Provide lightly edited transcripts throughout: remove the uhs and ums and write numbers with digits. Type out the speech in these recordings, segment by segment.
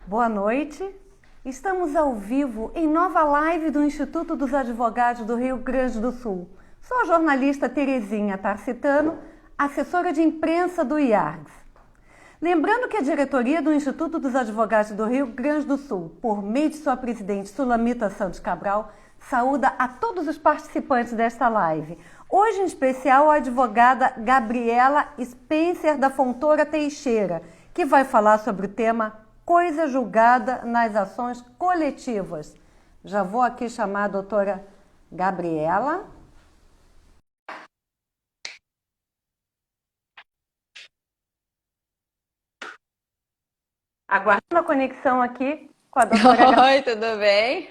Boa noite. Estamos ao vivo em nova live do Instituto dos Advogados do Rio Grande do Sul. Sou a jornalista Terezinha Tarcitano, assessora de imprensa do IARGS. Lembrando que a diretoria do Instituto dos Advogados do Rio Grande do Sul, por meio de sua presidente Sulamita Santos Cabral, saúda a todos os participantes desta live. Hoje, em especial, a advogada Gabriela Spencer da Fontoura Teixeira, que vai falar sobre o tema Coisa Julgada nas Ações Coletivas. Já vou aqui chamar a doutora Gabriela. Aguardando a conexão aqui com a doutora Gabriela. Oi, tudo bem?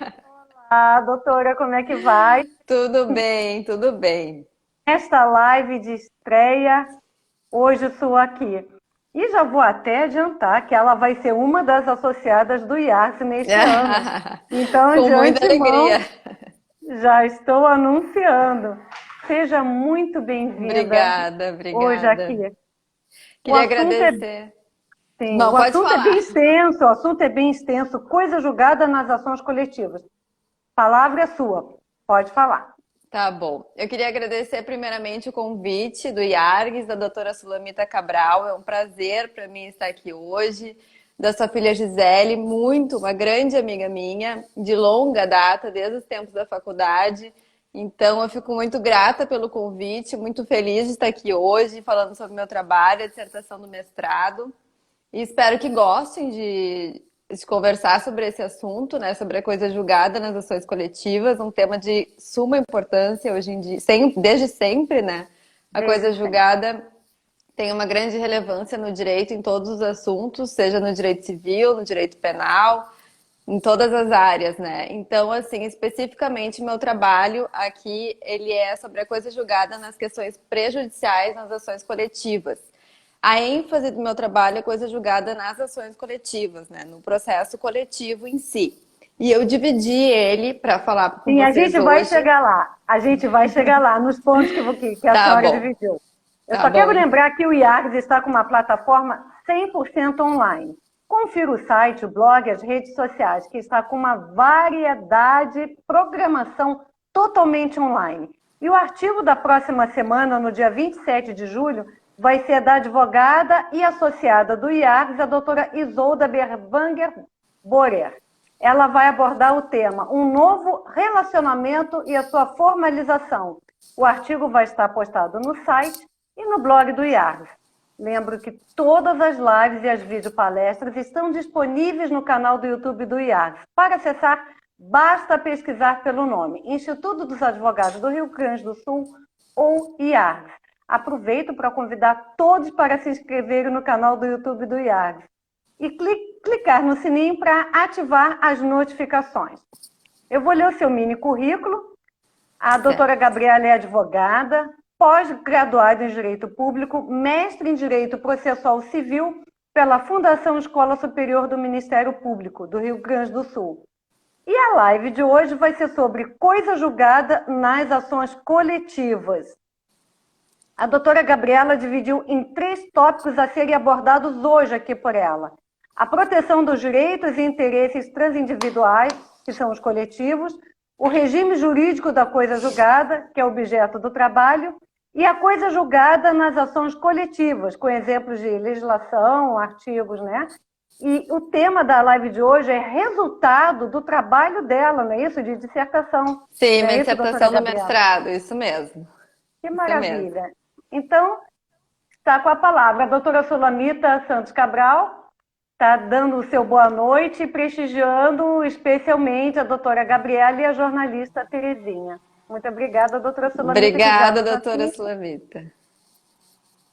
Olá, doutora, como é que vai? Tudo bem, tudo bem. Esta live de estreia, hoje sou aqui. E já vou até adiantar que ela vai ser uma das associadas do IARGS neste ano. Então, Com de muita antemão, alegria. já estou anunciando. Seja muito bem-vinda Obrigada, hoje obrigada. aqui. Queria assunto agradecer. Sim, Não, o pode assunto é falar. bem extenso, o assunto é bem extenso. Coisa julgada nas ações coletivas. Palavra é sua, pode falar. Tá bom. Eu queria agradecer primeiramente o convite do IARGS, da doutora Sulamita Cabral. É um prazer para mim estar aqui hoje. Da sua filha Gisele, uma grande amiga minha, de longa data, desde os tempos da faculdade. Então, eu fico muito grata pelo convite, muito feliz de estar aqui hoje, falando sobre o meu trabalho, a dissertação do mestrado. E espero que gostem de conversar sobre esse assunto, né? Sobre a coisa julgada nas ações coletivas, um tema de suma importância hoje em dia, desde sempre, né? A coisa julgada tem uma grande relevância no direito em todos os assuntos, seja no direito civil, no direito penal, em todas as áreas, né? Então, assim, especificamente meu trabalho aqui, ele é sobre a coisa julgada nas questões prejudiciais nas ações coletivas. A ênfase do meu trabalho é coisa julgada nas ações coletivas, né? No processo coletivo em si. E eu dividi ele para falar com Sim, a vocês gente vai hoje. chegar lá. A gente vai chegar lá nos pontos que a Tá senhora bom, dividiu. Eu tá só quero bom. lembrar que o IARGS está com uma plataforma 100% online. Confira o site, o blog, as redes sociais, que está com uma variedade, programação totalmente online. E o artigo da próxima semana, no dia 27 de julho, vai ser da advogada e associada do IARGS, a doutora Isolda Berwanger Borer. Ela vai abordar o tema Um Novo Relacionamento e a Sua Formalização. O artigo vai estar postado no site e no blog do IARGS. Lembro que todas as lives e as videopalestras estão disponíveis no canal do YouTube do IARGS. Para acessar, basta pesquisar pelo nome Instituto dos Advogados do Rio Grande do Sul ou IARGS. Aproveito para convidar todos para se inscreverem no canal do YouTube do IARGS e clicar no sininho para ativar as notificações. Eu vou ler o seu mini currículo. A doutora Gabriela é advogada, pós-graduada em Direito Público, mestre em Direito Processual Civil pela Fundação Escola Superior do Ministério Público do Rio Grande do Sul. E a live de hoje vai ser sobre coisa julgada nas ações coletivas. A doutora Gabriela dividiu em 3 tópicos a serem abordados hoje aqui por ela. A proteção dos direitos e interesses transindividuais, que são os coletivos, o regime jurídico da coisa julgada, que é objeto do trabalho, e a coisa julgada nas ações coletivas, com exemplos de legislação, artigos, né? E o tema da live de hoje é resultado do trabalho dela, não é isso? De dissertação. Sim, Não minha é isso, doutora dissertação do Gabriela? mestrado, isso mesmo. Que Isso mesmo. maravilha. Então, está com a palavra a doutora Sulamita Santos Cabral, está dando o seu boa noite e prestigiando especialmente a doutora Gabriela e a jornalista Terezinha. Muito obrigada, doutora Sulamita, que já Obrigada, nos doutora assiste. Sulamita.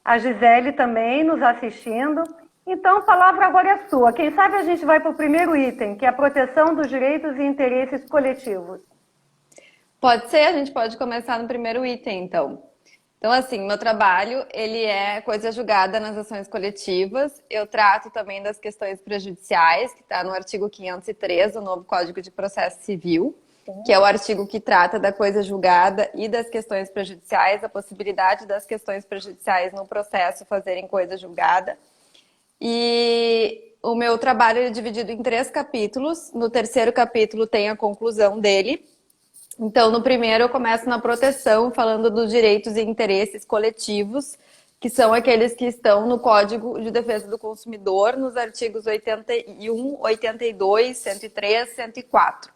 A Gisele também nos assistindo. Então, a palavra agora é sua. Quem sabe a gente vai para o primeiro item, que é a proteção dos direitos e interesses coletivos. Pode ser, a gente pode começar no primeiro item, então. Então, assim, meu trabalho, ele é coisa julgada nas ações coletivas. Eu trato também das questões prejudiciais, que está no artigo 503 do novo Código de Processo Civil, que é o artigo que trata da coisa julgada e das questões prejudiciais, a possibilidade das questões prejudiciais no processo fazerem coisa julgada. E o meu trabalho é dividido em 3 capítulos. No terceiro capítulo tem a conclusão dele. Então, no primeiro eu começo na proteção, falando dos direitos e interesses coletivos, que são aqueles que estão no Código de Defesa do Consumidor, nos artigos 81, 82, 103, 104.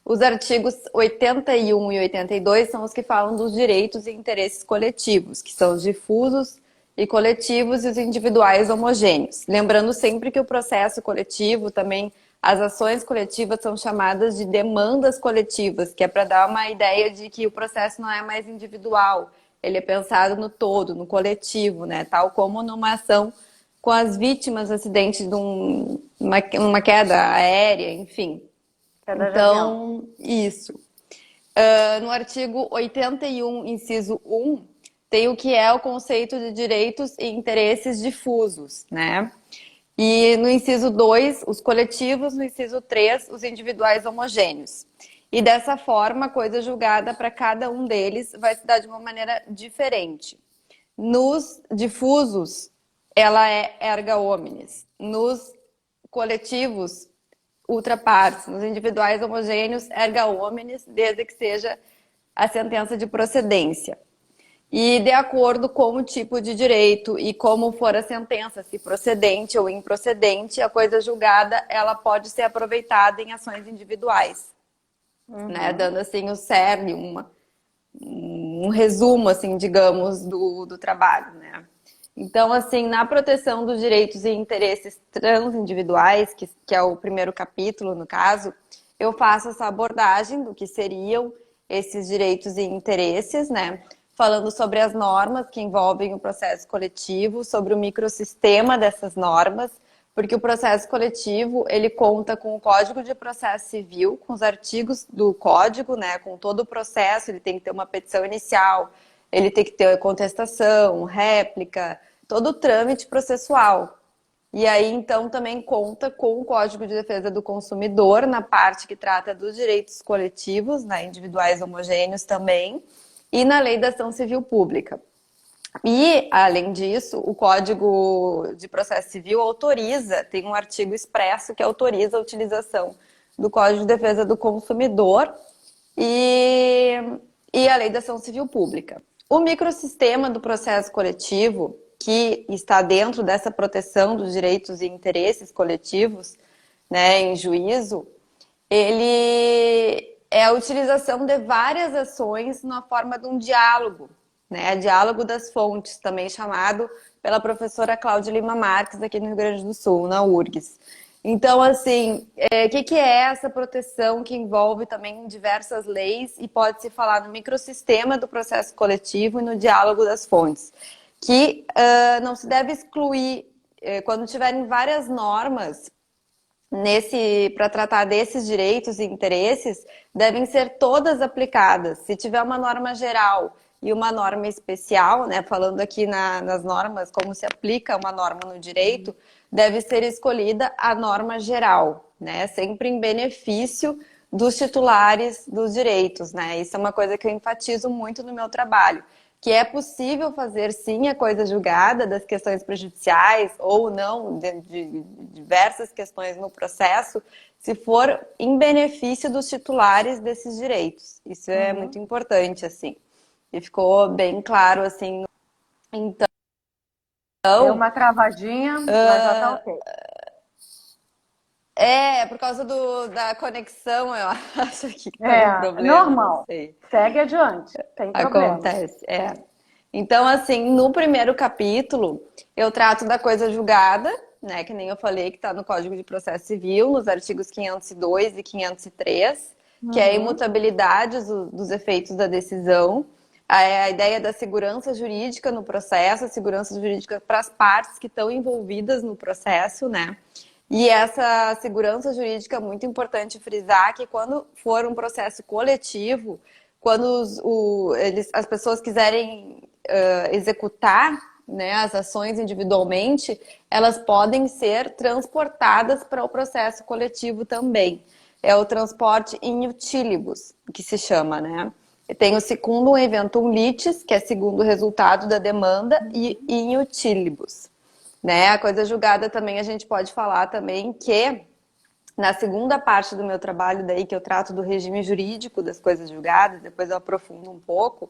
Os artigos 81 e 82 são os que falam dos direitos e interesses coletivos, que são os difusos e coletivos e os individuais homogêneos. Lembrando sempre que o processo coletivo também, as ações coletivas são chamadas de demandas coletivas, que é para dar uma ideia de que o processo não é mais individual, ele é pensado no todo, no coletivo, né? Tal como numa ação com as vítimas de acidentes de uma queda aérea, enfim. Então, isso. No artigo 81, inciso 1, tem o que é o conceito de direitos e interesses difusos, né? E no inciso 2, os coletivos, no inciso 3, os individuais homogêneos. E dessa forma, a coisa julgada para cada um deles vai se dar de uma maneira diferente. Nos difusos, ela é erga omnes. Nos coletivos, ultra partes. Nos individuais homogêneos, erga omnes, desde que seja a sentença de procedência. E de acordo com o tipo de direito e como for a sentença, se procedente ou improcedente, a coisa julgada ela pode ser aproveitada em ações individuais, né? Dando assim o cerne, um resumo, assim, digamos, do trabalho, né? Então, assim, na proteção dos direitos e interesses transindividuais, que é o primeiro capítulo, no caso, eu faço essa abordagem do que seriam esses direitos e interesses, né? Falando sobre as normas que envolvem o processo coletivo, sobre o microsistema dessas normas, porque o processo coletivo, ele conta com o Código de Processo Civil, com os artigos do Código, né, com todo o processo, ele tem que ter uma petição inicial, ele tem que ter contestação, réplica, todo o trâmite processual. E aí, então, também conta com o Código de Defesa do Consumidor, na parte que trata dos direitos coletivos, né, individuais homogêneos também, e na Lei da Ação Civil Pública. E, além disso, o Código de Processo Civil autoriza, tem um artigo expresso que autoriza a utilização do Código de Defesa do Consumidor e a Lei da Ação Civil Pública. O microsistema do processo coletivo, que está dentro dessa proteção dos direitos e interesses coletivos, né, em juízo, ele é a utilização de várias ações na forma de um diálogo, né? Diálogo das fontes, também chamado pela professora Cláudia Lima Marques, aqui no Rio Grande do Sul, na URGS. Então, assim, o que é essa proteção que envolve também diversas leis e pode-se falar no microsistema do processo coletivo e no diálogo das fontes? Que não se deve excluir, quando tiverem várias normas para tratar desses direitos e interesses, devem ser todas aplicadas. Se tiver uma norma geral e uma norma especial, né, falando aqui nas normas, como se aplica uma norma no direito, deve ser escolhida a norma geral, né, sempre em benefício dos titulares dos direitos, né? Isso é uma coisa que eu enfatizo muito no meu trabalho, que é possível fazer sim a coisa julgada das questões prejudiciais ou não, de diversas questões no processo, se for em benefício dos titulares desses direitos. Isso é muito importante, assim. E ficou bem claro, assim. Então... Deu uma travadinha, mas já tá ok. Por causa da conexão, eu acho que foi um problema. Normal. Segue adiante, tem problema. Acontece, Então, assim, no primeiro capítulo, eu trato da coisa julgada, né, que nem eu falei, que está no Código de Processo Civil, nos artigos 502 e 503, que é a imutabilidade dos efeitos da decisão, a ideia da segurança jurídica no processo, a segurança jurídica para as partes que estão envolvidas no processo, né? E essa segurança jurídica é muito importante frisar que quando for um processo coletivo, quando as pessoas quiserem executar, né, as ações individualmente, elas podem ser transportadas para o processo coletivo também. É o transporte in utilibus, que se chama, né? Tem o secundum eventum litis, que é segundo o resultado da demanda, e in utilibus. né? A coisa julgada também a gente pode falar também que na segunda parte do meu trabalho daí, que eu trato do regime jurídico das coisas julgadas, depois eu aprofundo um pouco,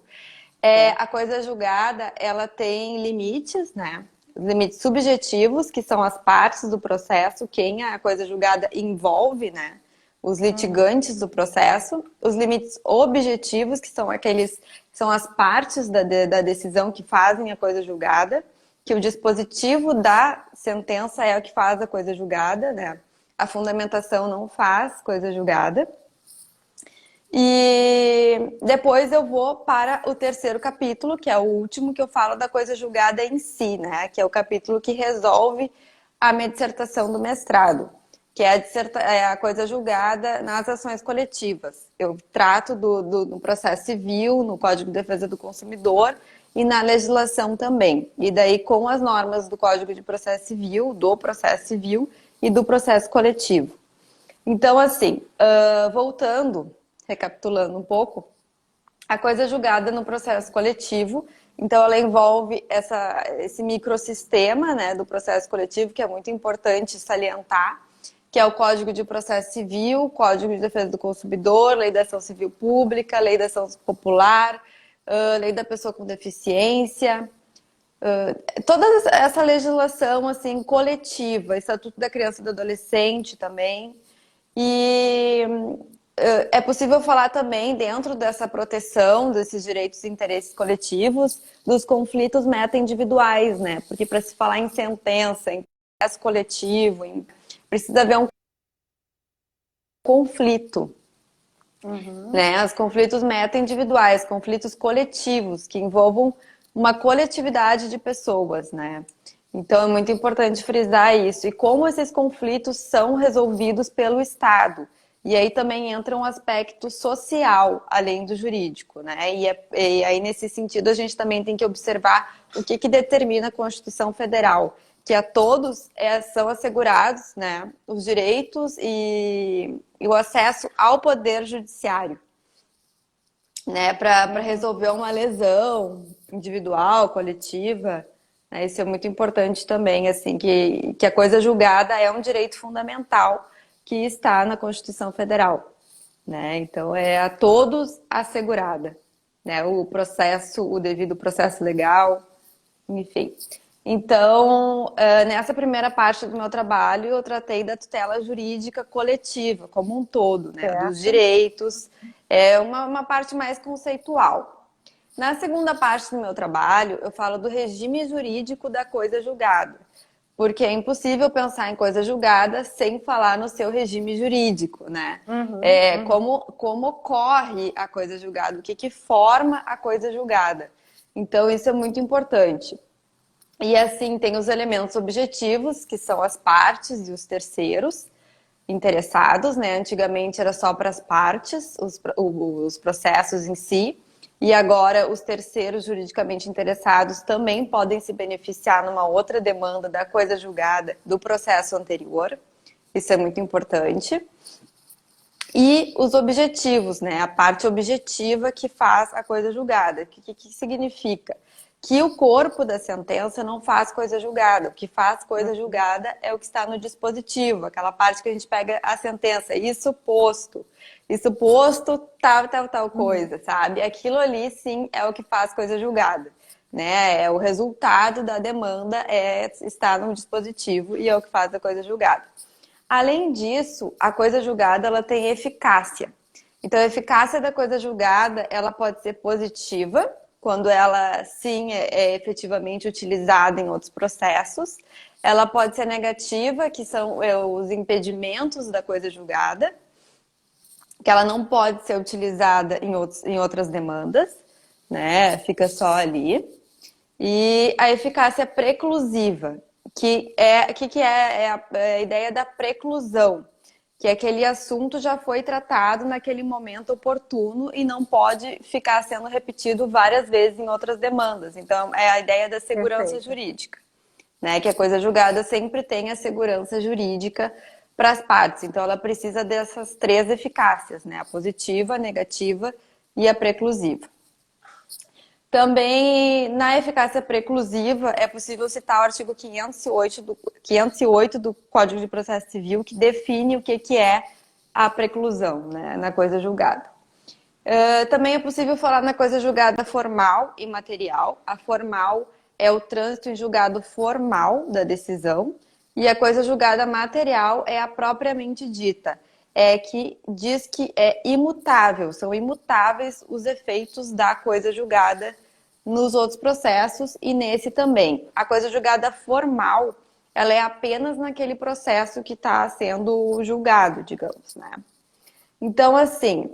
a coisa julgada, ela tem limites, né? Os limites subjetivos, que são as partes do processo, quem a coisa julgada envolve, né? Os litigantes do processo, os limites objetivos, que são aqueles, são as partes da decisão que fazem a coisa julgada, que o dispositivo da sentença é o que faz a coisa julgada, né? A fundamentação não faz coisa julgada. E depois eu vou para o terceiro capítulo, que é o último, que eu falo da coisa julgada em si, né? Que é o capítulo que resolve a minha dissertação do mestrado, que é a coisa julgada nas ações coletivas. Eu trato do processo civil, no Código de Defesa do Consumidor e na legislação também. E daí com as normas do Código de Processo Civil, do processo civil e do processo coletivo. Então, assim, voltando, recapitulando um pouco, a coisa julgada no processo coletivo, então ela envolve esse microsistema, né, do processo coletivo, que é muito importante salientar, que é o Código de Processo Civil, Código de Defesa do Consumidor, Lei da Ação Civil Pública, Lei da Ação Popular, Lei da Pessoa com Deficiência, toda essa legislação assim coletiva, Estatuto da Criança e do Adolescente também. E é possível falar também, dentro dessa proteção desses direitos e interesses coletivos, dos conflitos meta-individuais, né? Porque para se falar em sentença, em processo coletivo, precisa haver um conflito, né? Os conflitos meta-individuais, conflitos coletivos, que envolvam uma coletividade de pessoas, né? Então é muito importante frisar isso. E como esses conflitos são resolvidos pelo Estado. E aí também entra um aspecto social, além do jurídico, né? E aí, nesse sentido, a gente também tem que observar o que determina a Constituição Federal, que a todos são assegurados, né, os direitos e o acesso ao poder judiciário, né, para resolver uma lesão individual, coletiva. Isso é muito importante também, assim, que a coisa julgada é um direito fundamental que está na Constituição Federal, né? Então é a todos assegurada, né? O processo, o devido processo legal, enfim. Então, nessa primeira parte do meu trabalho, eu tratei da tutela jurídica coletiva como um todo, né? Dos direitos, uma parte mais conceitual. Na segunda parte do meu trabalho, eu falo do regime jurídico da coisa julgada, porque é impossível pensar em coisa julgada sem falar no seu regime jurídico, né? Como ocorre a coisa julgada, o que forma a coisa julgada. Então, isso é muito importante. E assim, tem os elementos objetivos, que são as partes e os terceiros interessados, né? Antigamente era só para as partes, os processos em si. E agora os terceiros juridicamente interessados também podem se beneficiar numa outra demanda da coisa julgada do processo anterior. Isso é muito importante. E os objetivos, né? A parte objetiva que faz a coisa julgada. O que significa? Que o corpo da sentença não faz coisa julgada. O que faz coisa julgada é o que está no dispositivo, aquela parte que a gente pega a sentença, isso posto, tal coisa, sabe? Aquilo ali, sim, é o que faz coisa julgada, né? É o resultado da demanda, está no dispositivo e é o que faz a coisa julgada. Além disso, a coisa julgada, ela tem eficácia. Então, a eficácia da coisa julgada, ela pode ser positiva, quando ela, sim, é efetivamente utilizada em outros processos. Ela pode ser negativa, que são os impedimentos da coisa julgada, que ela não pode ser utilizada em outras demandas, né? Fica só ali. E a eficácia preclusiva, que é a ideia da preclusão, que aquele assunto já foi tratado naquele momento oportuno e não pode ficar sendo repetido várias vezes em outras demandas. Então, é a ideia da segurança jurídica, né? Que a coisa julgada sempre tem a segurança jurídica para as partes. Então, ela precisa dessas três eficácias, né? A positiva, a negativa e a preclusiva. Também, na eficácia preclusiva, é possível citar o artigo 508 do Código de Processo Civil, que define o que é a preclusão, né, na coisa julgada. Também é possível falar na coisa julgada formal e material. A formal é o trânsito em julgado formal da decisão, e a coisa julgada material é a propriamente dita. É que diz que é imutável, são imutáveis os efeitos da coisa julgada nos outros processos e nesse também. A coisa julgada formal, ela é apenas naquele processo que está sendo julgado, digamos, né? Então, assim,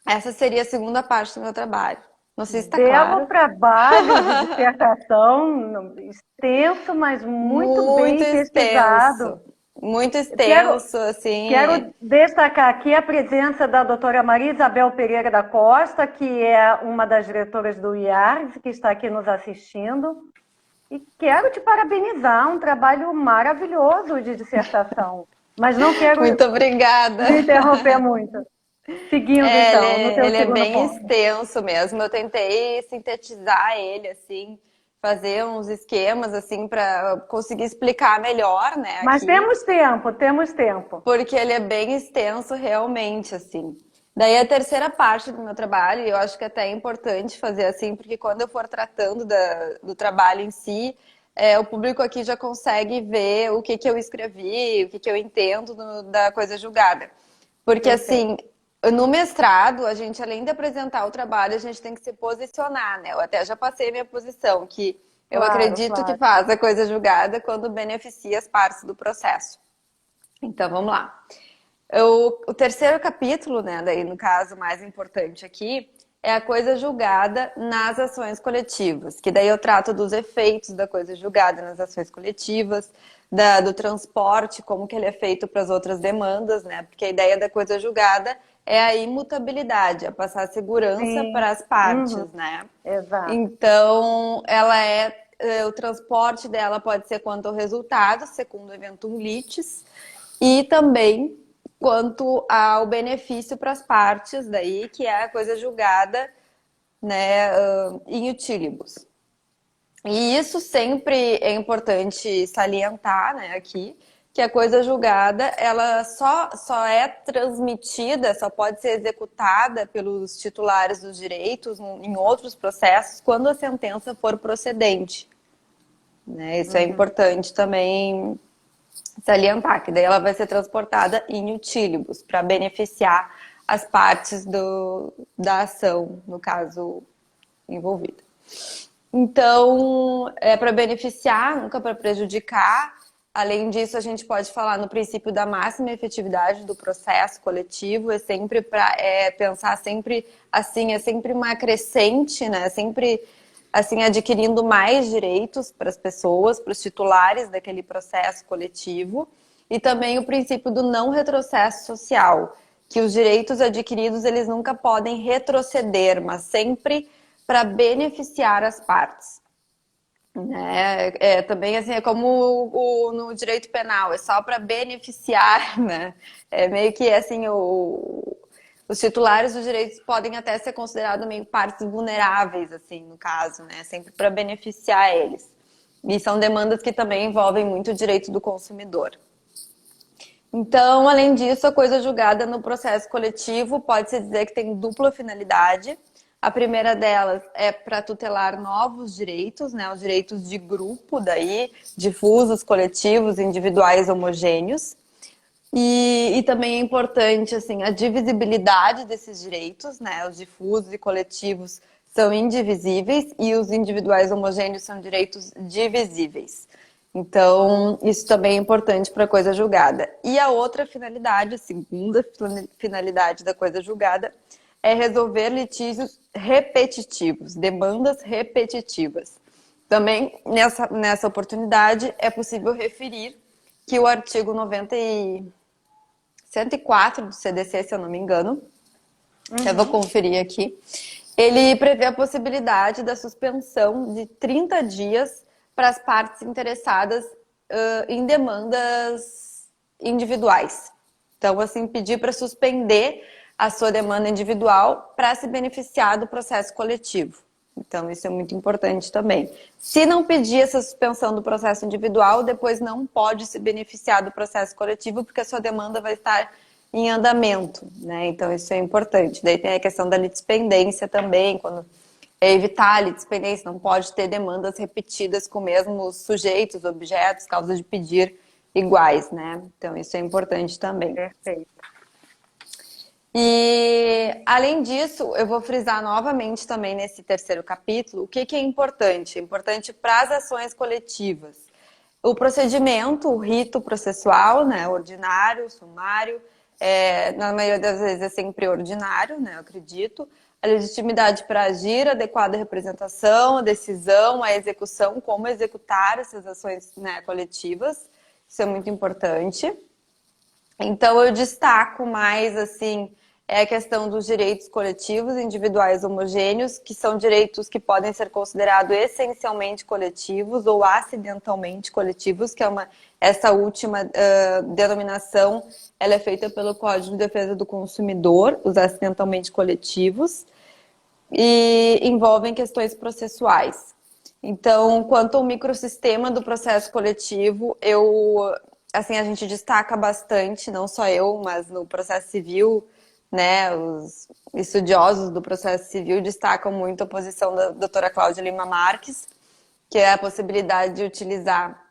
essa seria a segunda parte do meu trabalho. Não sei se está claro. Belo trabalho de dissertação, extenso, mas muito Muito bem pesquisado. extenso. Muito Quero, extenso, assim. quero destacar aqui a presença da doutora Maria Isabel Pereira da Costa, que é uma das diretoras do IARGS, que está aqui nos assistindo. E quero te parabenizar, um trabalho maravilhoso de dissertação. Mas não quero Muito obrigada. te interromper muito. Seguindo, então, no teu Ele é segundo bem ponto. extenso mesmo. Eu tentei sintetizar ele, assim, fazer uns esquemas, assim, para conseguir explicar melhor, né, Mas aqui. temos tempo, temos tempo. Porque ele é bem extenso realmente, assim. Daí a terceira parte do meu trabalho, e eu acho que até é importante fazer assim, porque quando eu for tratando do trabalho em si, o público aqui já consegue ver o que eu escrevi, o que eu entendo da coisa julgada. Porque assim, no mestrado, a gente, além de apresentar o trabalho, a gente tem que se posicionar, né? Eu até já passei minha posição, que eu acredito que faz a coisa julgada quando beneficia as partes do processo. Então, vamos lá. O terceiro capítulo, né, daí no caso mais importante aqui, é a coisa julgada nas ações coletivas, que daí eu trato dos efeitos da coisa julgada nas ações coletivas, do transporte, como que ele é feito para as outras demandas, né, porque a ideia da coisa julgada é a imutabilidade, é passar segurança para as partes, né. Exato. Então, o transporte dela pode ser quanto ao resultado, segundo o eventum litis, e também quanto ao benefício para as partes daí, que é a coisa julgada, né, in utilibus. E isso sempre é importante salientar, né, aqui, que a coisa julgada, ela só é transmitida, só pode ser executada pelos titulares dos direitos em outros processos quando a sentença for procedente. Né? Isso é importante também salientar, que daí ela vai ser transportada in utilibus, para beneficiar as partes da ação, no caso envolvida. Então, é para beneficiar, nunca para prejudicar. Além disso, a gente pode falar no princípio da máxima efetividade do processo coletivo, é sempre para pensar sempre assim, é sempre uma crescente, né? Sempre assim, adquirindo mais direitos para as pessoas, para os titulares daquele processo coletivo, e também o princípio do não retrocesso social, que os direitos adquiridos eles nunca podem retroceder, mas sempre para beneficiar as partes. Né? Também assim, é como no direito penal, é só para beneficiar, né? É meio que assim, os titulares dos direitos podem até ser considerados meio partes vulneráveis, assim, no caso, né? Sempre para beneficiar eles. E são demandas que também envolvem muito o direito do consumidor. Então, além disso, a coisa julgada no processo coletivo pode-se dizer que tem dupla finalidade. A primeira delas é para tutelar novos direitos, né? Os direitos de grupo, daí, difusos, coletivos, individuais, homogêneos. E também é importante, assim, a divisibilidade desses direitos, né? Os difusos e coletivos são indivisíveis e os individuais homogêneos são direitos divisíveis. Então, isso também é importante para a coisa julgada. E a outra finalidade, a segunda finalidade da coisa julgada, é resolver litígios repetitivos, demandas repetitivas. Também, nessa oportunidade, é possível referir que o artigo 104 do CDC, se eu não me engano, eu vou conferir aqui, ele prevê a possibilidade da suspensão de 30 dias para as partes interessadas em demandas individuais. Então, assim, pedir para suspender a sua demanda individual para se beneficiar do processo coletivo. Então, isso é muito importante também. Se não pedir essa suspensão do processo individual, depois não pode se beneficiar do processo coletivo, porque a sua demanda vai estar em andamento, né? Então, isso é importante. Daí tem a questão da litispendência também, quando evitar a litispendência, não pode ter demandas repetidas com mesmos sujeitos, objetos, causas de pedir iguais, né? Então, isso é importante também. Perfeito. E, além disso, eu vou frisar novamente também nesse terceiro capítulo o que é importante. É importante para as ações coletivas. O procedimento, o rito processual, né, ordinário, sumário, na maioria das vezes é sempre ordinário, né, eu acredito. A legitimidade para agir, a adequada representação, a decisão, a execução, como executar essas ações, né, coletivas. Isso é muito importante. Então, eu destaco mais, assim, a questão dos direitos coletivos individuais homogêneos, que são direitos que podem ser considerados essencialmente coletivos ou acidentalmente coletivos, que é essa última denominação, ela é feita pelo Código de Defesa do Consumidor, os acidentalmente coletivos, e envolvem questões processuais. Então, quanto ao microsistema do processo coletivo, assim, a gente destaca bastante, não só eu, mas no processo civil, né, os estudiosos do processo civil destacam muito a posição da doutora Cláudia Lima Marques, que é a possibilidade de utilizar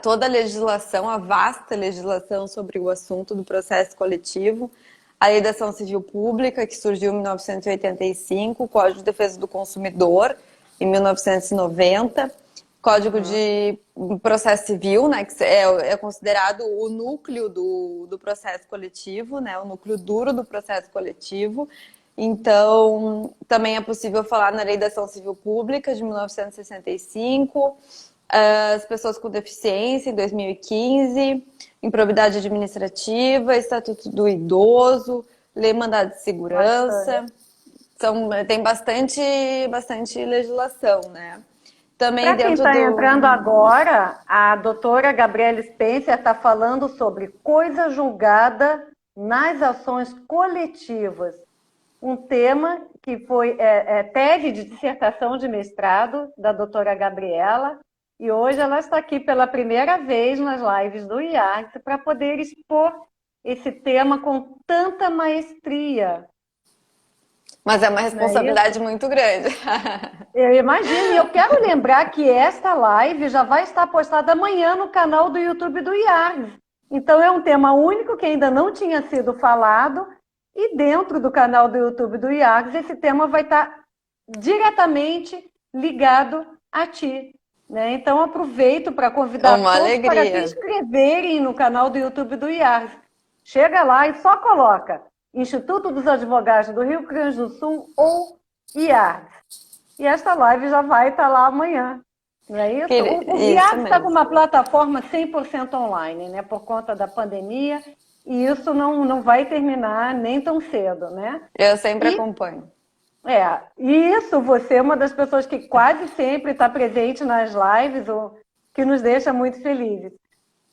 toda a legislação, a vasta legislação sobre o assunto do processo coletivo, a Lei da Ação Civil Pública, que surgiu em 1985, o Código de Defesa do Consumidor, em 1990, Código de Processo Civil, né, que é considerado o núcleo do processo coletivo, né, o núcleo duro do processo coletivo. Então, também é possível falar na Lei da Ação Civil Pública, de 1965, as pessoas com deficiência, em 2015, improbidade administrativa, Estatuto do Idoso, Lei Mandado de Segurança. Tem bastante legislação, né? Também Para quem está entrando agora, a doutora Gabriela Spencer está falando sobre coisa julgada nas ações coletivas. Um tema que foi tese de dissertação de mestrado da doutora Gabriela, e hoje ela está aqui pela primeira vez nas lives do IARGS para poder expor esse tema com tanta maestria. Mas é uma responsabilidade muito grande. Eu imagino, e eu quero lembrar que esta live já vai estar postada amanhã no canal do YouTube do IARGS. Então é um tema único que ainda não tinha sido falado, e dentro do canal do YouTube do IARGS esse tema vai estar diretamente ligado a ti. Né? Então aproveito para convidar todos para se inscreverem no canal do YouTube do IARGS. Chega lá e só coloca Instituto dos Advogados do Rio Grande do Sul ou IARGS. E esta live já vai estar lá amanhã. Não é isso? O IARGS está com uma plataforma 100% online, né? Por conta da pandemia. E isso não vai terminar nem tão cedo, né? Eu sempre acompanho. E isso, você é uma das pessoas que quase sempre está presente nas lives, o que nos deixa muito felizes.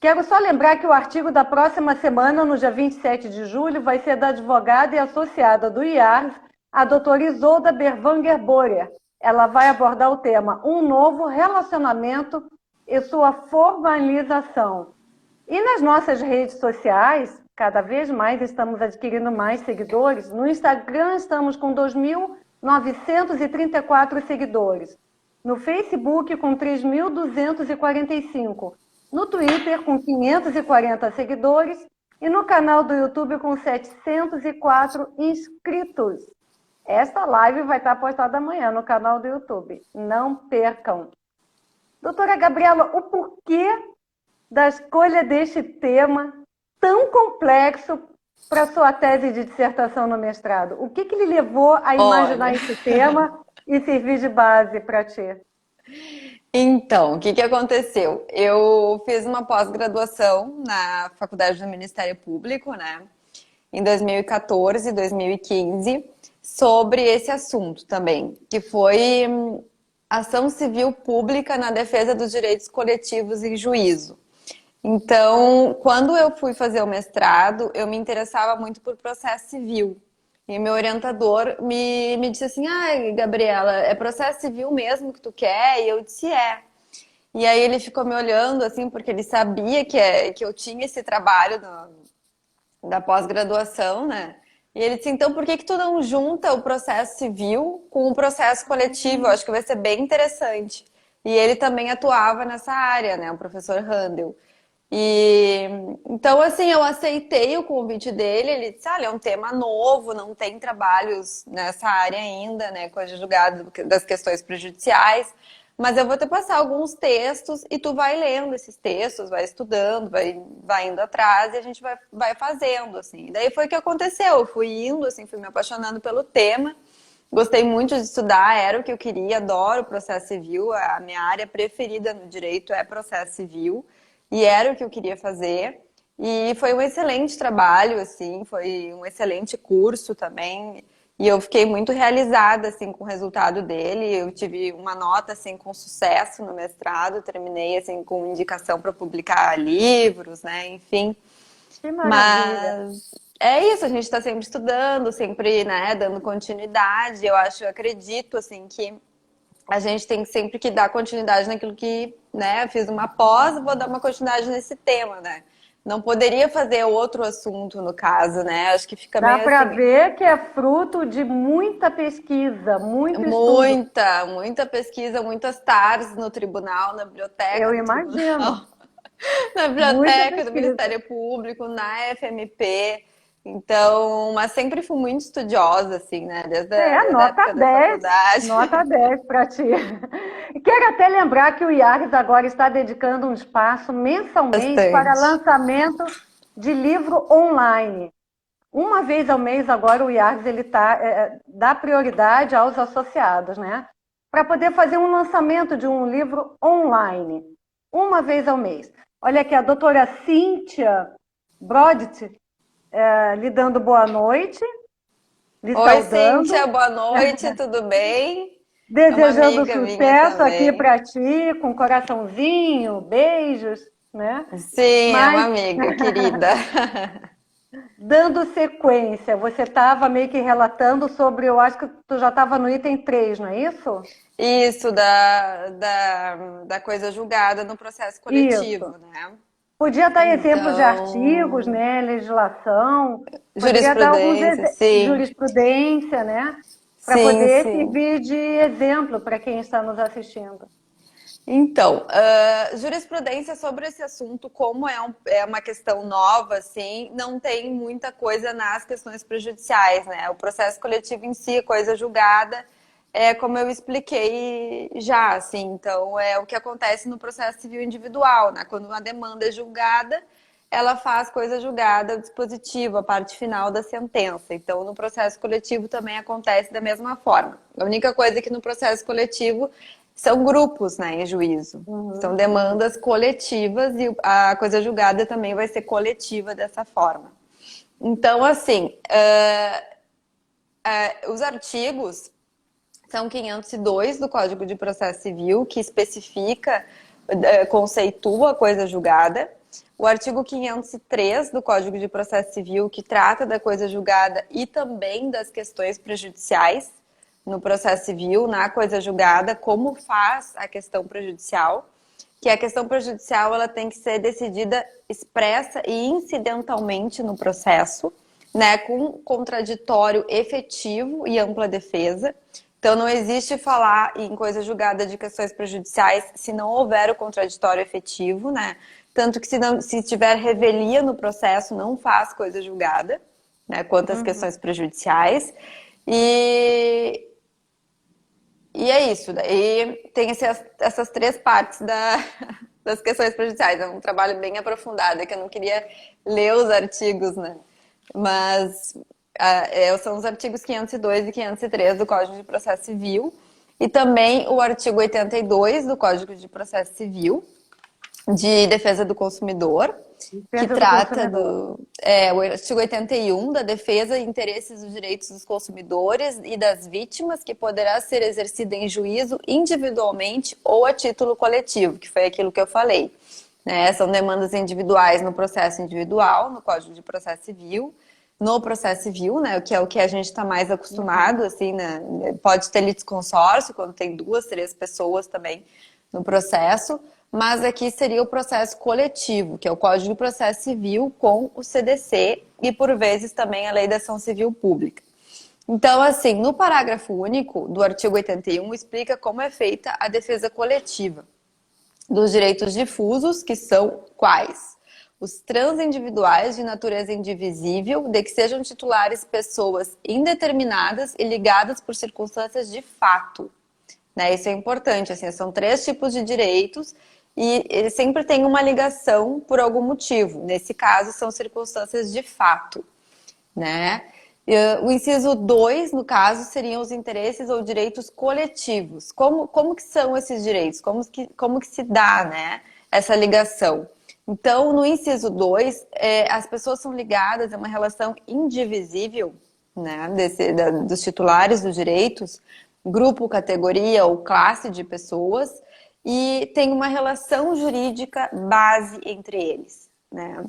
Quero só lembrar que o artigo da próxima semana, no dia 27 de julho, vai ser da advogada e associada do IARGS, a doutora Isolda Berwanger Borer. Ela vai abordar o tema Um Novo Relacionamento e Sua Formalização. E nas nossas redes sociais, cada vez mais estamos adquirindo mais seguidores. No Instagram estamos com 2.934 seguidores. No Facebook com 3.245. No Twitter com 540 seguidores. E no canal do YouTube com 704 inscritos. Esta live vai estar postada amanhã no canal do YouTube. Não percam. Doutora Gabriela, o porquê da escolha deste tema tão complexo para sua tese de dissertação no mestrado? O que lhe levou a imaginar esse tema e servir de base para ti? Então, o que aconteceu? Eu fiz uma pós-graduação na Faculdade do Ministério Público, né? Em 2014, 2015, sobre esse assunto também, que foi ação civil pública na defesa dos direitos coletivos em juízo. Então, quando eu fui fazer o mestrado, eu me interessava muito por processo civil. E meu orientador me disse assim: ai, Gabriela, é processo civil mesmo que tu quer? E eu disse: é. E aí ele ficou me olhando, assim, porque ele sabia que eu tinha esse trabalho da pós-graduação, né? E ele disse: então por que que tu não junta o processo civil com o processo coletivo? Eu acho que vai ser bem interessante. E ele também atuava nessa área, né? O professor Handel. E então, assim, eu aceitei o convite dele. Ele disse: olha, é um tema novo, não tem trabalhos nessa área ainda, né? Com a julgado das questões prejudiciais. Mas eu vou te passar alguns textos e tu vai lendo esses textos, vai estudando, vai indo atrás e a gente vai fazendo, assim. E daí foi o que aconteceu. Eu fui indo, assim, fui me apaixonando pelo tema. Gostei muito de estudar, era o que eu queria, adoro processo civil. A minha área preferida no direito é processo civil. E era o que eu queria fazer. E foi um excelente trabalho, assim, foi um excelente curso também. E eu fiquei muito realizada, assim, com o resultado dele. Eu tive uma nota, assim, com sucesso no mestrado. Terminei, assim, com indicação para publicar livros, né? Enfim. Que maravilha. Mas é isso, a gente está sempre estudando, sempre, né, dando continuidade. Eu acho, eu acredito, assim, que a gente tem sempre que dar continuidade naquilo que, né, fiz uma pós, vou dar uma continuidade nesse tema, né? Não poderia fazer outro assunto, no caso, né? Acho que fica Dá meio para assim, ver que é fruto de muita pesquisa, muito estudo. muita pesquisa, muitas tardes no tribunal, na biblioteca Eu do tribunal, imagino. na Muita biblioteca do pesquisa. Ministério Público, na FMP. Então, mas sempre fui muito estudiosa, assim, né? Desde a Nota época da 10, faculdade. nota 10 para ti. E quero até lembrar que o IARGS agora está dedicando um espaço mensalmente para Bastante. lançamento de livro online. Uma vez ao mês agora o IARGS ele dá prioridade aos associados, né? Para poder fazer um lançamento de um livro online, uma vez ao mês. Olha aqui, a doutora Cíntia Brodt lhe dando boa noite, lhe Oi, saudando, Cíntia, boa noite, tudo bem? É uma desejando amiga minha sucesso aqui também. para ti, com coraçãozinho, beijos, né? Sim, é uma Mas, amiga querida. dando sequência, você estava meio que relatando sobre, eu acho que tu já estava no item 3, não é isso? Isso, da coisa julgada no processo Isso. coletivo, né? Podia dar exemplos de artigos, Então, né, legislação, poderia dar alguns jurisprudência, sim, jurisprudência, né, para sim, poder sim. servir de exemplo para quem está nos assistindo. Então, jurisprudência sobre esse assunto, como é uma questão nova, assim, não tem muita coisa nas questões prejudiciais, né? O processo coletivo em si, coisa julgada, é como eu expliquei já, assim. Então, é o que acontece no processo civil individual, né? Quando uma demanda é julgada, ela faz coisa julgada, o dispositivo, a parte final da sentença. Então, no processo coletivo também acontece da mesma forma. A única coisa é que no processo coletivo são grupos, né, em juízo. São Uhum, uhum. demandas coletivas e a coisa julgada também vai ser coletiva dessa forma. Então, assim, os artigos são 502 do Código de Processo Civil, que especifica, conceitua a coisa julgada. O artigo 503 do Código de Processo Civil, que trata da coisa julgada e também das questões prejudiciais no processo civil, na coisa julgada, como faz a questão prejudicial, que a questão prejudicial ela tem que ser decidida expressa e incidentalmente no processo, né, com contraditório efetivo e ampla defesa. Então, não existe falar em coisa julgada de questões prejudiciais se não houver o contraditório efetivo, né? Tanto que se tiver revelia no processo, não faz coisa julgada, né? Quanto às Uhum. questões prejudiciais. E, e é isso. E tem essas três partes das questões prejudiciais. É um trabalho bem aprofundado, é que eu não queria ler os artigos, né? Mas são os artigos 502 e 503 do Código de Processo Civil e também o artigo 82 do Código de Processo Civil de defesa do consumidor, que Defesa do trata consumidor. o artigo 81 da defesa e interesses dos direitos dos consumidores e das vítimas, que poderá ser exercida em juízo individualmente ou a título coletivo, que foi aquilo que eu falei. né? São demandas individuais no processo individual, no Código de Processo Civil, no processo civil, né? Que é o que a gente está mais acostumado, assim, né? Pode ter litisconsórcio, quando tem 2, 3 pessoas também no processo, mas aqui seria o processo coletivo, que é o Código de Processo Civil com o CDC e, por vezes, também a Lei da Ação Civil Pública. Então, assim, no parágrafo único do artigo 81, explica como é feita a defesa coletiva dos direitos difusos, que são quais? Os transindividuais de natureza indivisível, de que sejam titulares pessoas indeterminadas e ligadas por circunstâncias de fato. Né? Isso é importante, assim, são 3 tipos de direitos e ele sempre tem uma ligação por algum motivo. Nesse caso, são circunstâncias de fato, né? O inciso 2, no caso, seriam os interesses ou direitos coletivos. Como que são esses direitos? Como que se dá, né, essa ligação? Então, no inciso 2, as pessoas são ligadas a uma relação indivisível, né, dos titulares dos direitos, grupo, categoria ou classe de pessoas, e tem uma relação jurídica base entre eles, né?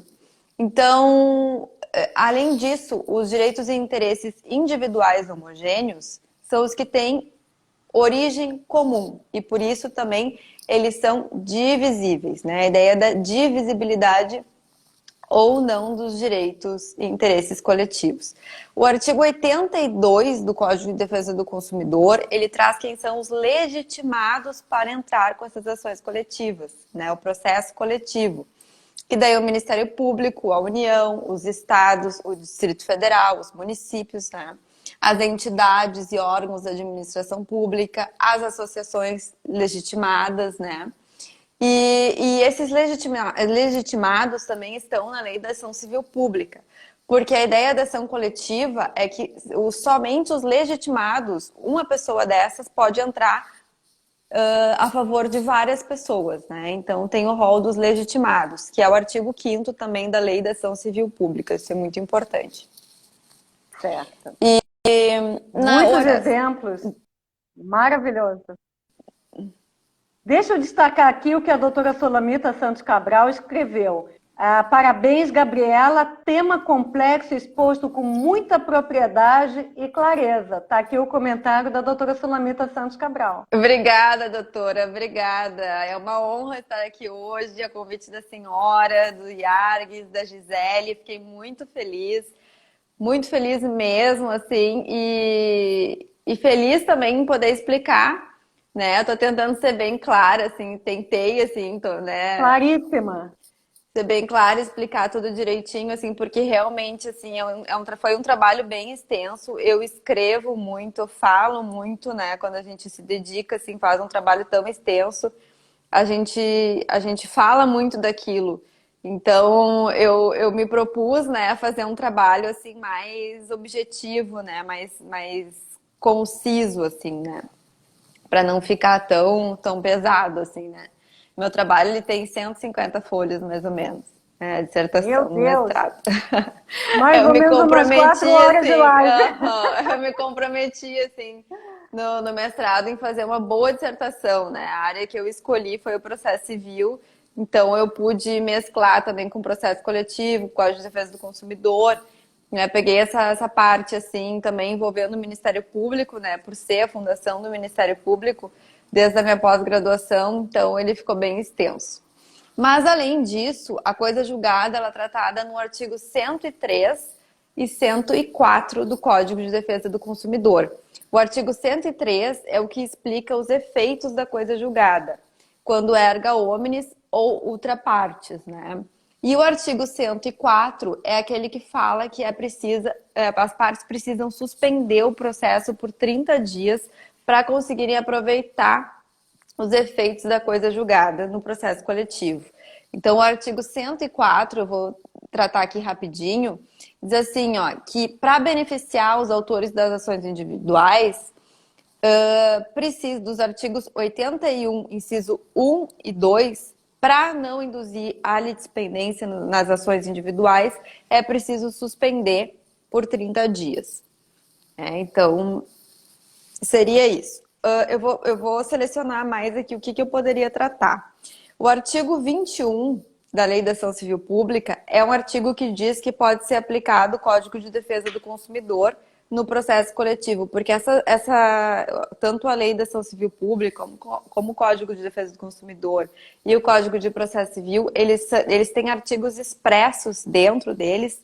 Então, além disso, os direitos e interesses individuais homogêneos são os que têm origem comum e por isso também eles são divisíveis, né? A ideia da divisibilidade ou não dos direitos e interesses coletivos. O artigo 82 do Código de Defesa do Consumidor, ele traz quem são os legitimados para entrar com essas ações coletivas, né? O processo coletivo. Que daí o Ministério Público, a União, os estados, o Distrito Federal, os municípios, né? As entidades e órgãos da administração pública, as associações legitimadas, né? E esses legitimados também estão na Lei da Ação Civil Pública, porque a ideia da ação coletiva é que somente os legitimados, uma pessoa dessas pode entrar a favor de várias pessoas, né? Então tem o rol dos legitimados, que é o artigo 5º também da Lei da Ação Civil Pública, isso é muito importante. Certo. E muitos exemplos, maravilhoso. Deixa eu destacar aqui o que a doutora Sulamita Santos Cabral escreveu. Parabéns, Gabriela, tema complexo exposto com muita propriedade e clareza. Está aqui o comentário da doutora Sulamita Santos Cabral. Obrigada, doutora, obrigada. É uma honra estar aqui hoje, a convite da senhora, do Iargues, da Gisele. Fiquei muito feliz mesmo, assim, e feliz também em poder explicar, né? Eu tô tentando ser bem clara, assim, tentei, assim, né? Claríssima. Ser bem clara, explicar tudo direitinho, assim, porque realmente, assim, foi um trabalho bem extenso. Eu escrevo muito, eu falo muito, né? Quando a gente se dedica, assim, faz um trabalho tão extenso, a gente fala muito daquilo. Então, eu me propus, né, a fazer um trabalho, assim, mais objetivo, né? Mais conciso, assim, né? Para não ficar tão pesado, assim, né? Meu trabalho ele tem 150 folhas, mais ou menos. É, a dissertação no mestrado. Mais ou menos umas 4 horas assim, de live. Eu me comprometi, assim, no mestrado em fazer uma boa dissertação, né? A área que eu escolhi foi o processo civil, então eu pude mesclar também com o processo coletivo, com a defesa do consumidor, né? Peguei essa parte, assim, também envolvendo o Ministério Público, né? Por ser a fundação do Ministério Público, desde a minha pós-graduação, então ele ficou bem extenso. Mas, além disso, a coisa julgada ela é tratada no artigo 103 e 104 do Código de Defesa do Consumidor. O artigo 103 é o que explica os efeitos da coisa julgada, quando erga omnes ou ultra partes, né? E o artigo 104 é aquele que fala que as partes precisam suspender o processo por 30 dias para conseguirem aproveitar os efeitos da coisa julgada no processo coletivo. Então, o artigo 104, eu vou tratar aqui rapidinho, diz assim, ó, que para beneficiar os autores das ações individuais, precisa dos artigos 81, inciso 1 e 2, para não induzir a litispendência nas ações individuais, é preciso suspender por 30 dias. Então, seria isso. Eu vou selecionar mais aqui o que eu poderia tratar. O artigo 21 da Lei da Ação Civil Pública é um artigo que diz que pode ser aplicado o Código de Defesa do Consumidor no processo coletivo, porque tanto a Lei da Ação Civil Pública como o Código de Defesa do Consumidor e o Código de Processo Civil, eles têm artigos expressos dentro deles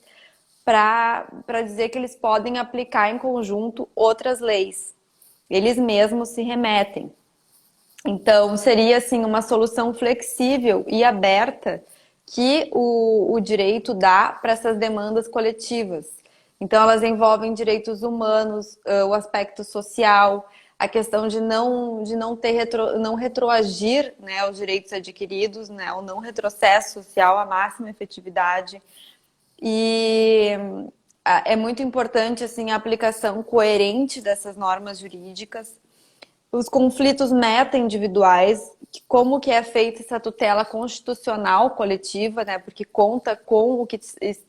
para dizer que eles podem aplicar em conjunto outras leis. Eles mesmos se remetem. Então, seria assim uma solução flexível e aberta que o direito dá para essas demandas coletivas. Então, elas envolvem direitos humanos, o aspecto social, a questão de não ter não retroagir, né, os direitos adquiridos, né, o não retrocesso social, a máxima efetividade. E é muito importante assim, a aplicação coerente dessas normas jurídicas. Os conflitos meta-individuais, como que é feita essa tutela constitucional coletiva, né? Porque conta com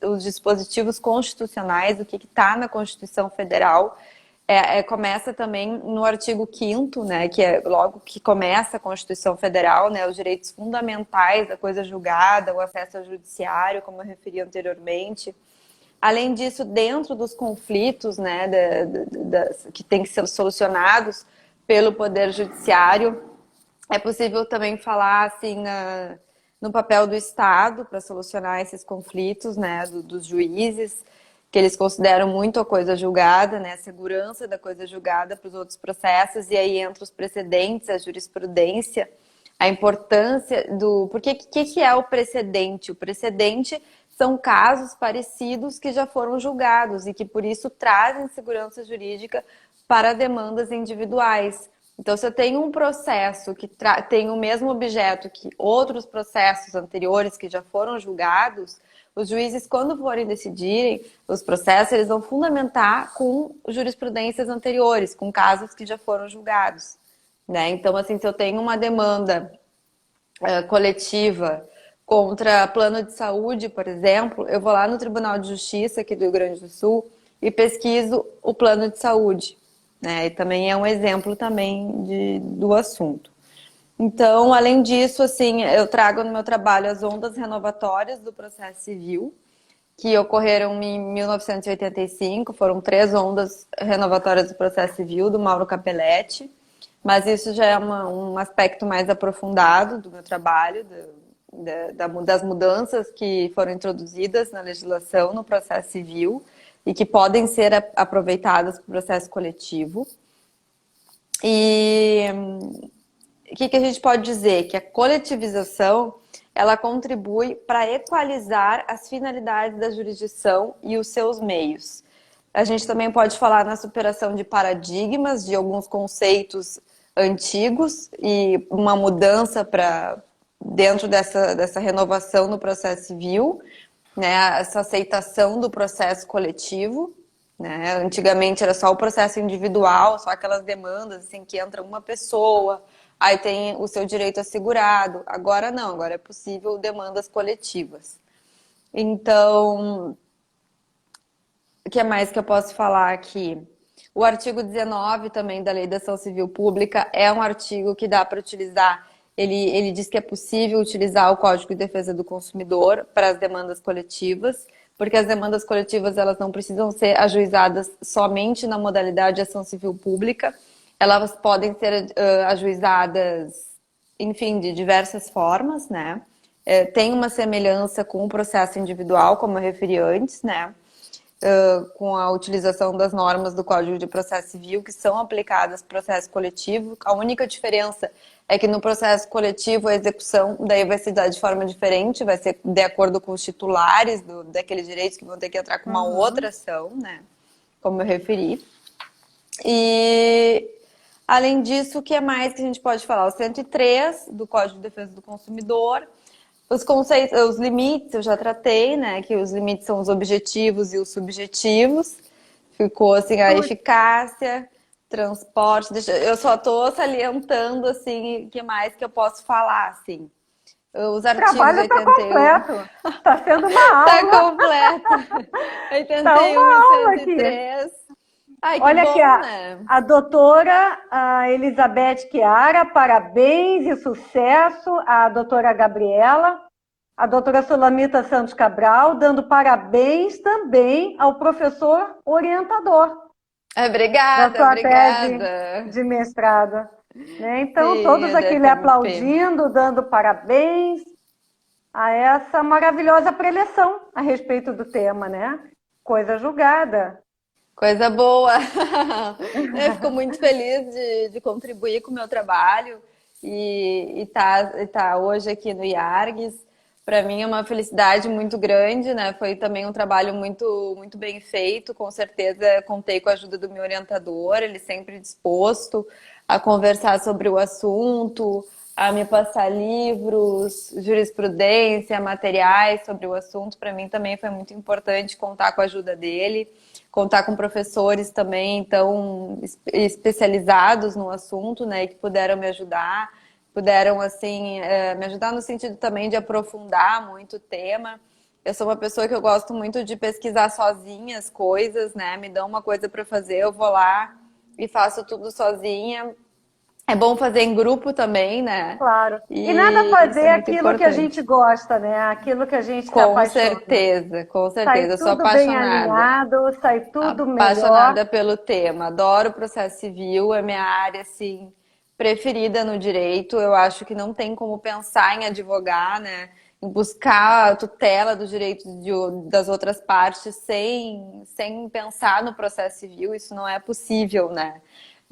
os dispositivos constitucionais, o que está na Constituição Federal. Começa também no artigo 5º, né? Que é logo que começa a Constituição Federal, né? Os direitos fundamentais da coisa julgada, o acesso ao judiciário, como eu referi anteriormente. Além disso, dentro dos conflitos, né? Que tem que ser solucionados pelo Poder Judiciário, é possível também falar assim no papel do Estado para solucionar esses conflitos, né, dos juízes, que eles consideram muito a coisa julgada, né, a segurança da coisa julgada para os outros processos, e aí entra os precedentes, a jurisprudência, a importância do... Porque o que é o precedente? O precedente são casos parecidos que já foram julgados e que, por isso, trazem segurança jurídica para demandas individuais. Então, se eu tenho um processo que tem o mesmo objeto que outros processos anteriores que já foram julgados, os juízes, quando forem decidirem os processos, eles vão fundamentar com jurisprudências anteriores, com casos que já foram julgados, né? Então, assim, se eu tenho uma demanda coletiva contra plano de saúde, por exemplo, eu vou lá no Tribunal de Justiça aqui do Rio Grande do Sul e pesquiso o plano de saúde, né? E também é um exemplo também do assunto. Então, além disso, assim, eu trago no meu trabalho as ondas renovatórias do processo civil, que ocorreram em 1985, foram 3 ondas renovatórias do processo civil, do Mauro Capelletti, mas isso já é um aspecto mais aprofundado do meu trabalho, das mudanças que foram introduzidas na legislação no processo civil e que podem ser aproveitadas para o processo coletivo. E o que a gente pode dizer? Que a coletivização, ela contribui para equalizar as finalidades da jurisdição e os seus meios. A gente também pode falar na superação de paradigmas, de alguns conceitos antigos e uma mudança dentro dessa renovação no processo civil, né, essa aceitação do processo coletivo, né? Antigamente era só o processo individual, só aquelas demandas assim, que entra uma pessoa, aí tem o seu direito assegurado. Agora não, agora é possível demandas coletivas. Então, o que mais que eu posso falar aqui? O artigo 19 também da Lei da Ação Civil Pública é um artigo que dá para utilizar. Ele diz que é possível utilizar o Código de Defesa do Consumidor para as demandas coletivas, porque as demandas coletivas elas não precisam ser ajuizadas somente na modalidade de ação civil pública, elas podem ser ajuizadas, enfim, de diversas formas, né? Tem uma semelhança com o processo individual, como eu referi antes, né? Com a utilização das normas do Código de Processo Civil que são aplicadas no processo coletivo. A única diferença é que no processo coletivo a execução daí vai se dar de forma diferente, vai ser de acordo com os titulares daqueles direitos que vão ter que entrar com uma outra ação, né? Como eu referi. E, além disso, o que é mais que a gente pode falar? O 103 do Código de Defesa do Consumidor. Os conceitos, os limites, eu já tratei, né? Que os limites são os objetivos e os subjetivos. Ficou assim, a eficácia, transporte. Eu só estou salientando, assim, o que mais que eu posso falar, assim. Os artigos o trabalho 81... está completo. Está sendo uma aula. Está completo. 81 tá e 103. Aqui. Ai, que olha bom, aqui, né? a doutora Elizabeth Chiara, parabéns e sucesso. A doutora Gabriela, a doutora Sulamita Santos Cabral, dando parabéns também ao professor orientador da Obrigada, sua tese obrigada. de mestrado. Né? Então, Sim, todos a aqui lhe DFMP. aplaudindo, dando parabéns a essa maravilhosa preleção a respeito do tema, né? Coisa julgada. Coisa boa! Eu fico muito feliz de contribuir com o meu trabalho e tá hoje aqui no IARGS. Para mim é uma felicidade muito grande, né? Foi também um trabalho muito bem feito. Com certeza contei com a ajuda do meu orientador, ele sempre disposto a conversar sobre o assunto, a me passar livros, jurisprudência, materiais sobre o assunto. Para mim também foi muito importante contar com a ajuda dele, contar com professores também, então, especializados no assunto, né, que puderam me ajudar, puderam, assim, me ajudar no sentido também de aprofundar muito o tema. Eu sou uma pessoa que eu gosto muito de pesquisar sozinha as coisas, né, me dão uma coisa para fazer, eu vou lá e faço tudo sozinha. É bom fazer em grupo também, né? Claro. E nada E isso fazer é muito aquilo que a gente importante. gosta, né? Aquilo que a gente se apaixona. Com Sai certeza. Eu sou tudo bem apaixonada. alinhado, sai tudo melhor. Apaixonada pelo tema. Adoro o processo civil, é minha área assim preferida no direito. Eu acho que não tem como pensar em advogar, né? Em buscar a tutela dos direitos das outras partes sem pensar no processo civil. Isso não é possível, né?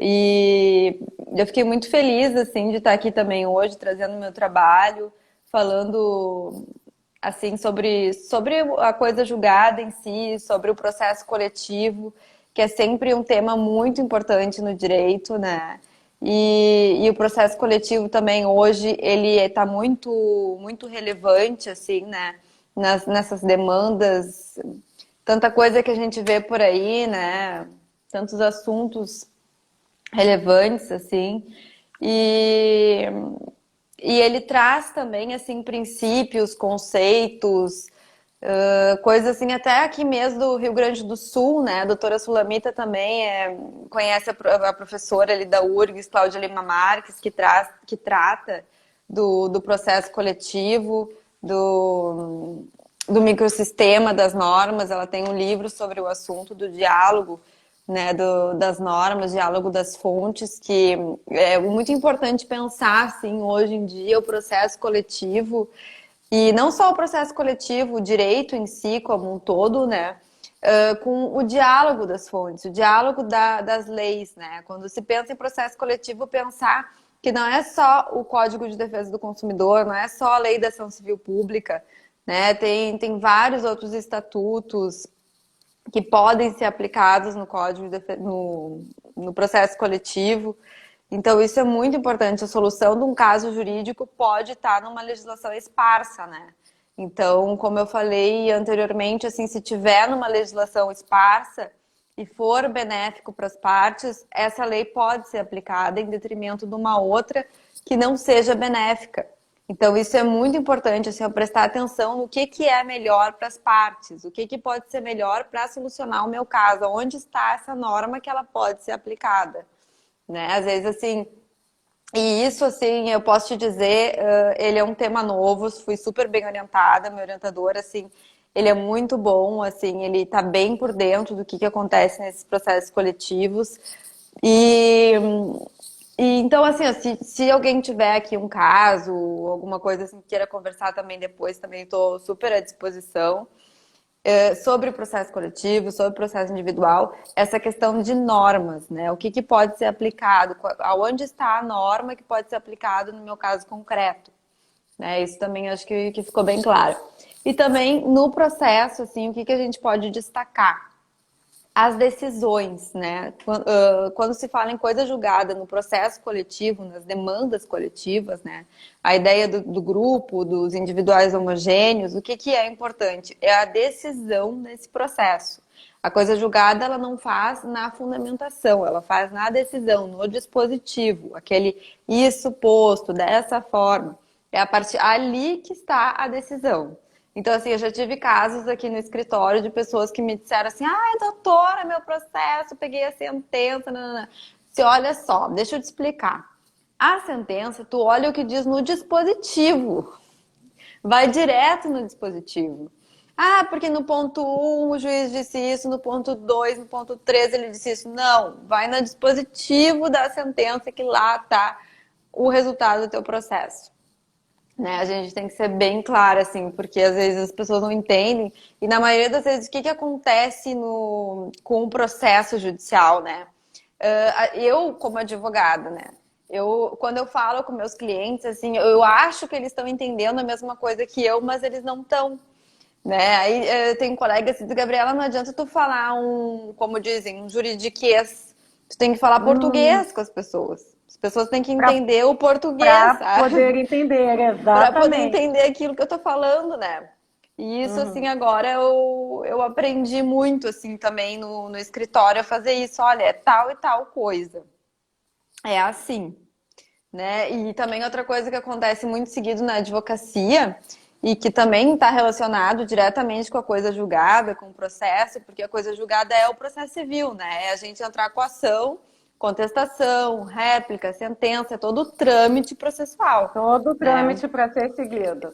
E eu fiquei muito feliz assim de estar aqui também hoje trazendo meu trabalho, falando assim sobre a coisa julgada em si, sobre o processo coletivo, que é sempre um tema muito importante no direito, né? E o processo coletivo também hoje ele está muito relevante assim, né? Nessas demandas, tanta coisa que a gente vê por aí, né? Tantos assuntos relevantes assim. E e ele traz também, assim, princípios, conceitos, coisas assim, até aqui mesmo do Rio Grande do Sul, né? A doutora Sulamita também conhece a professora ali da URGS, Cláudia Lima Marques, que trata do processo coletivo, do microsistema das normas. Ela tem um livro sobre o assunto do diálogo, né, das normas, diálogo das fontes, que é muito importante pensar, assim, hoje em dia, o processo coletivo, e não só o processo coletivo, o direito em si como um todo, né, com o diálogo das fontes, o diálogo das leis, né, quando se pensa em processo coletivo, pensar que não é só o Código de Defesa do Consumidor, não é só a Lei da Ação Civil Pública, né, tem vários outros estatutos, que podem ser aplicados no código no processo coletivo. Então, isso é muito importante. A solução de um caso jurídico pode estar numa legislação esparsa, né? Então, como eu falei anteriormente, assim, se tiver numa legislação esparsa e for benéfico para as partes, essa lei pode ser aplicada em detrimento de uma outra que não seja benéfica. Então, isso é muito importante, assim, eu prestar atenção no que é melhor para as partes, o que pode ser melhor para solucionar o meu caso, onde está essa norma que ela pode ser aplicada, né? Às vezes, assim, e isso, assim, eu posso te dizer, ele é um tema novo, fui super bem orientada, meu orientador, assim, ele é muito bom, assim, ele está bem por dentro do que acontece nesses processos coletivos, e então, assim, ó, se alguém tiver aqui um caso, alguma coisa assim, que queira conversar também depois, também estou super à disposição, sobre o processo coletivo, sobre o processo individual, essa questão de normas, né? O que pode ser aplicado, aonde está a norma que pode ser aplicada no meu caso concreto, né? Isso também acho que ficou bem claro. E também no processo, assim, o que a gente pode destacar? As decisões, né? Quando se fala em coisa julgada no processo coletivo, nas demandas coletivas, né? A ideia do grupo, dos individuais homogêneos, o que é importante? É a decisão nesse processo. A coisa julgada, ela não faz na fundamentação, ela faz na decisão, no dispositivo, aquele isso posto, dessa forma. É a partir ali que está a decisão. Então, assim, eu já tive casos aqui no escritório de pessoas que me disseram assim, ai, doutora, meu processo, peguei a sentença, nanana. Se olha só, deixa eu te explicar. A sentença, tu olha o que diz no dispositivo. Vai direto no dispositivo. Ah, porque no ponto um o juiz disse isso, no ponto 2, no ponto 3 ele disse isso. Não, vai no dispositivo da sentença que lá tá o resultado do teu processo. Né? A gente tem que ser bem clara, assim, porque às vezes as pessoas não entendem. E na maioria das vezes, o que acontece com o processo judicial, né? Eu, como advogada, né? Quando eu falo com meus clientes, assim, eu acho que eles estão entendendo a mesma coisa que eu, mas eles não estão, né? Aí eu tenho colegas assim, Gabriela, não adianta tu falar como dizem, um juridiquês. Tu tem que falar português com as pessoas. As pessoas têm que entender o português, Para sabe? poder entender, Para poder exatamente. entender aquilo que eu tô falando, né? E isso, assim, Uhum. agora eu aprendi muito, assim, também no escritório a fazer isso. Olha, é tal e tal coisa. É assim, né? E também outra coisa que acontece muito seguido na advocacia e que também está relacionado diretamente com a coisa julgada, com o processo, porque a coisa julgada é o processo civil, né? É a gente entrar com ação, contestação, réplica, sentença, é todo o trâmite processual, Todo o né? trâmite para ser seguido.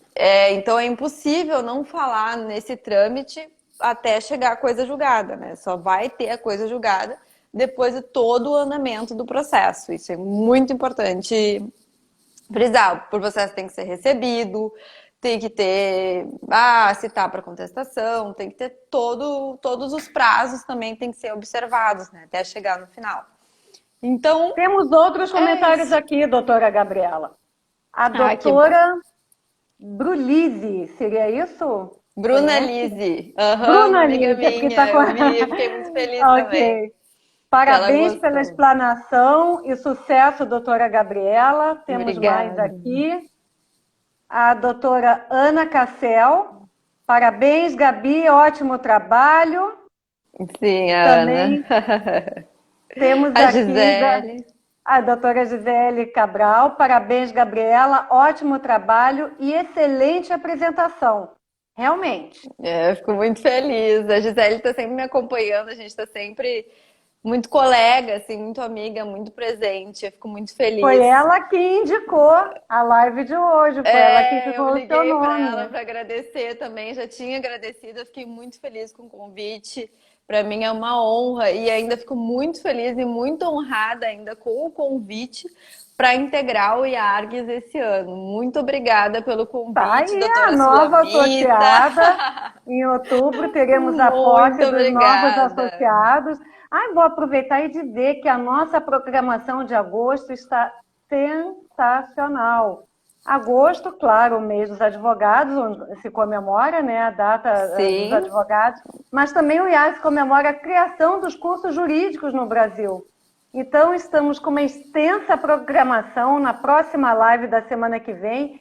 Então é impossível não falar nesse trâmite até chegar a coisa julgada, né? Só vai ter a coisa julgada depois de todo o andamento do processo. Isso é muito importante frisar. O processo tem que ser recebido, tem que ter, citar para contestação, tem que ter todos os prazos também tem que ser observados, né? Até chegar no final. Então, Temos outros é comentários isso. aqui, doutora Gabriela. A Ah, que bom. doutora Brulise, seria isso? Bruna Conhece? Lise, aham, uma Bruna amiga Lise, é porque está minha, com. eu vi, eu fiquei muito feliz também Ok. que ela Parabéns pela gostou. explanação e sucesso, doutora Gabriela. Temos mais Obrigada. aqui. A doutora Ana Cassel. Parabéns, Gabi, ótimo trabalho. Sim, a Ana. Também temos A aqui Gisele. a doutora Gisele Cabral. Parabéns, Gabriela, ótimo trabalho e excelente apresentação. Realmente. Eu fico muito feliz. A Gisele está sempre me acompanhando, a gente está sempre muito colega, assim, muito amiga, muito presente. Eu fico muito Foi feliz. ela que indicou a live de hoje, foi ela que Eu indicou o seu liguei para ela nome. para agradecer também, já tinha agradecido, eu fiquei muito feliz com o convite. Para mim é uma honra e ainda fico muito feliz e muito honrada ainda com o convite para integrar o IARGS esse ano. Muito obrigada pelo Tá convite, aí a doutora nova Sulamita. associada. Em outubro teremos a Muito posse dos novos obrigada. associados. Vou aproveitar e dizer que a nossa programação de agosto está sensacional. Agosto, claro, o mês dos advogados, onde se comemora, né, a data dos Sim. advogados, mas também o IAS comemora a criação dos cursos jurídicos no Brasil. Então, estamos com uma extensa programação na próxima live da semana que vem.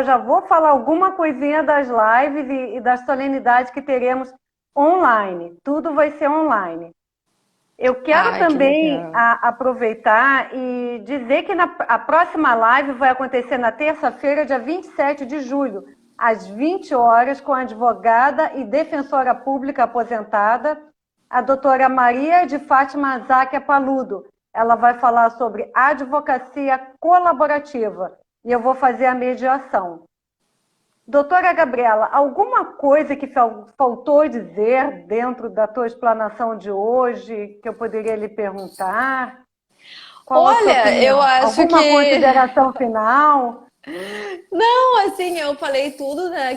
Já vou falar alguma coisinha das lives e das solenidades que teremos online. Tudo vai ser online. Eu quero Ai, que também legal. aproveitar e dizer que a próxima live vai acontecer na terça-feira, dia 27 de julho, às 20 horas, com a advogada e defensora pública aposentada, a doutora Maria de Fátima Záquia Paludo. Ela vai falar sobre advocacia colaborativa e eu vou fazer a mediação. Doutora Gabriela, alguma coisa que faltou dizer dentro da tua explanação de hoje que eu poderia lhe perguntar? Qual a sua Olha, eu opinião? acho Alguma que consideração final? não, assim, eu falei tudo, né,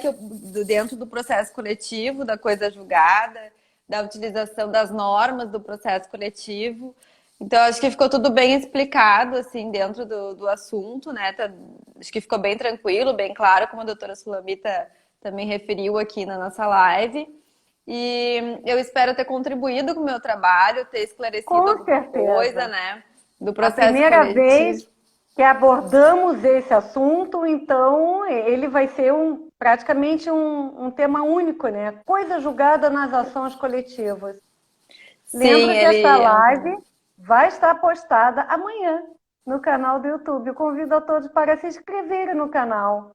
dentro do processo coletivo, da coisa julgada, da utilização das normas do processo coletivo. Então, acho que ficou tudo bem explicado, assim, dentro do assunto, né? Acho que ficou bem tranquilo, bem claro, como a doutora Sulamita também referiu aqui na nossa live. E eu espero ter contribuído com o meu trabalho, ter esclarecido Com alguma coisa, certeza. né, do A processo primeira coletivo. vez que abordamos esse assunto, então ele vai ser praticamente um tema único, né? Coisa julgada nas ações coletivas. Sim, Lembra que essa ele é um live tema. vai estar postada amanhã no canal do YouTube. Eu convido a todos para se inscreverem no canal.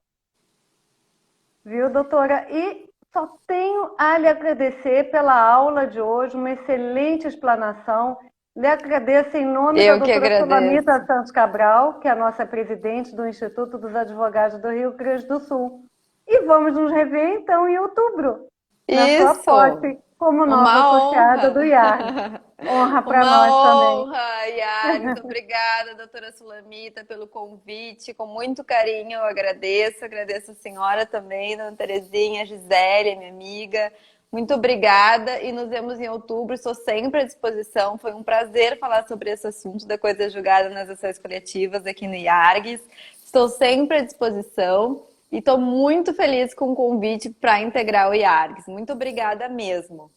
Viu, doutora? E só tenho a lhe agradecer pela aula de hoje, uma excelente explanação. Lhe agradeço em nome da Eu que doutora agradeço. Sulamita Santos Cabral, que é a nossa presidente do Instituto dos Advogados do Rio Grande do Sul. E vamos nos rever, então, em outubro, na sua Isso! posse, como nova Uma associada do honra! IARG. Honra para Uma nós também. honra, Yaris. Obrigada, doutora Sulamita, pelo convite. Com muito carinho eu agradeço. Agradeço a senhora também, dona Terezinha, a Gisele, minha amiga. Muito obrigada e nos vemos em outubro. Estou sempre à disposição. Foi um prazer falar sobre esse assunto da coisa julgada nas ações coletivas aqui no IARGS. Estou sempre à disposição e estou muito feliz com o convite para integrar o IARGS. Muito obrigada mesmo.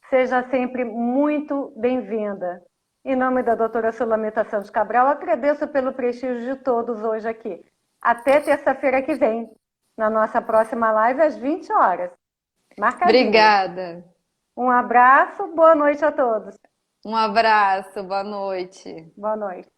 Seja sempre muito bem-vinda. Em nome da doutora Sulamita Santos Cabral, agradeço pelo prestígio de todos hoje aqui. Até terça-feira que vem, na nossa próxima live, às 20 horas. Marcadinho. Obrigada. Um abraço, boa noite a todos. Um abraço, boa noite. Boa noite.